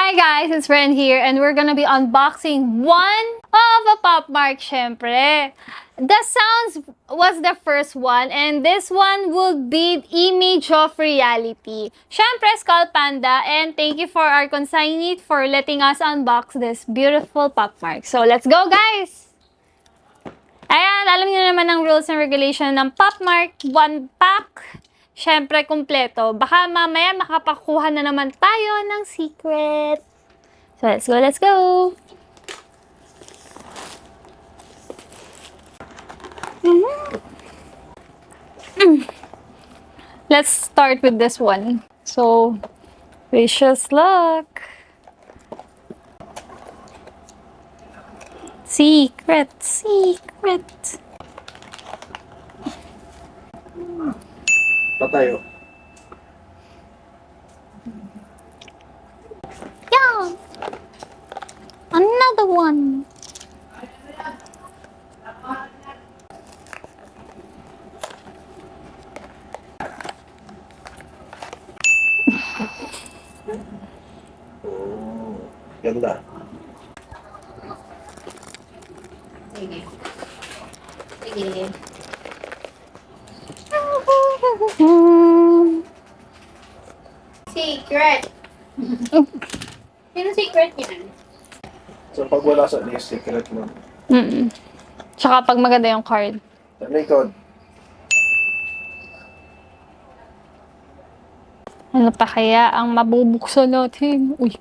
Hi guys, it's Ren here and we're gonna be unboxing one of a Pop Mark, syempre. The Sounds was the first one and this one would be Image of Reality. Syempre, Skullpanda, and thank you for our consignee for letting us unbox this beautiful Pop Mark. So let's go guys! Ayan, alam niyo naman ang rules and regulation ng Pop Mark. One pack. Syempre, kumpleto. Baka mamaya makapakuha na naman tayo ng secret. So, let's go! Let's start with this one. So, wish luck! Secret! Patayo. Yeah! Another one! Ganda. Sige. Secret. Sino secret yan? So, pag wala sa list, secret mo. Tsaka pag maganda yung card. Sa likod. Ano pa kaya ang mabubuksan natin? Uy.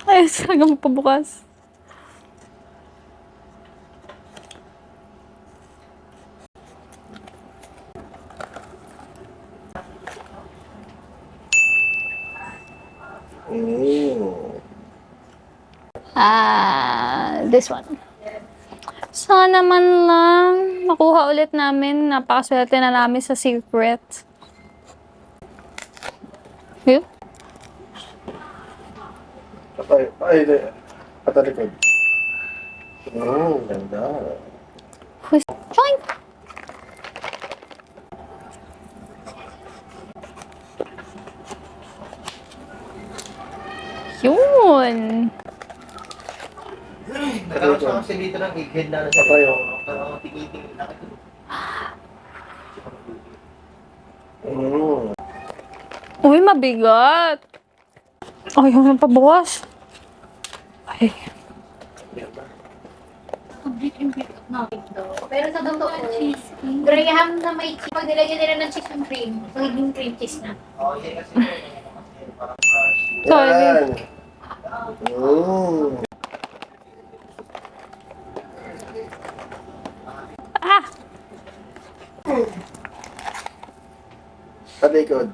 Ay, talaga magpabukas. This one. Sana man lang makuha ulit namin. Napakaswerte na namin sa secret. Yun? Patayo. Ay, hindi. Patalikod. Ganda. Join! Yun! Nagkaroon siya kasi dito ng egghead na nasa Patayo. Parang tingin-tingin na ito. Uy, mabigat! Ayaw na pabukas. Ay. Pero sa totoo, Graham na may cheese. Pag nilagyan nila ng cheese and cream, magiging cream cheese na. Oo, yan kasi parang crush. Sorry. Yan. Ah! Talikod.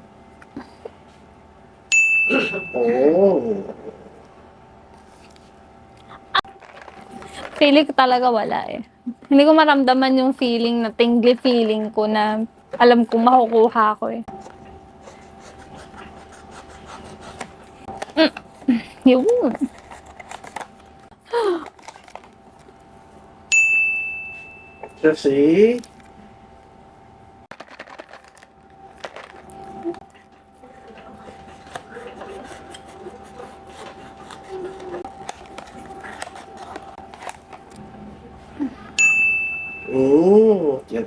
Feeling ko talaga wala eh. Hindi ko maramdaman yung feeling na tingly feeling ko na alam kong makukuha ko eh. Yun. Kasi, yan.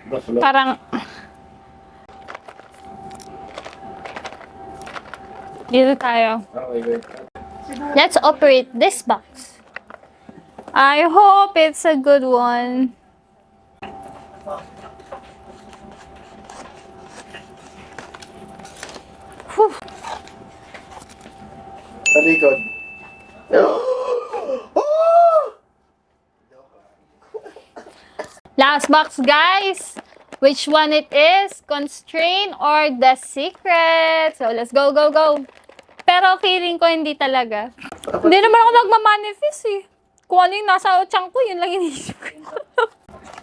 Buffalo. Parang dito tayo. Okay, wait. Let's operate this box. I hope it's a good one. Whew. Talikod. Last box, guys. Which one it is? Constraint or the secret? So, let's go. Pero feeling ko hindi talaga. Hindi naman ako nagmamanifest eh. Kung ano yung nasa tiyan ko, yun lang iniisip ko.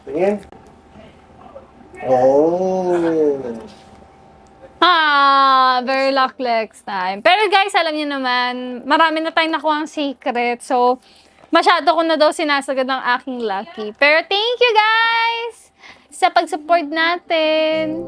Tingin. Very luck next time. Pero guys, alam niyo naman, marami na tayong nakuha ang secret. So, Masyado ko na daw sinasagad ng aking lucky. Pero thank you guys sa pag-support natin.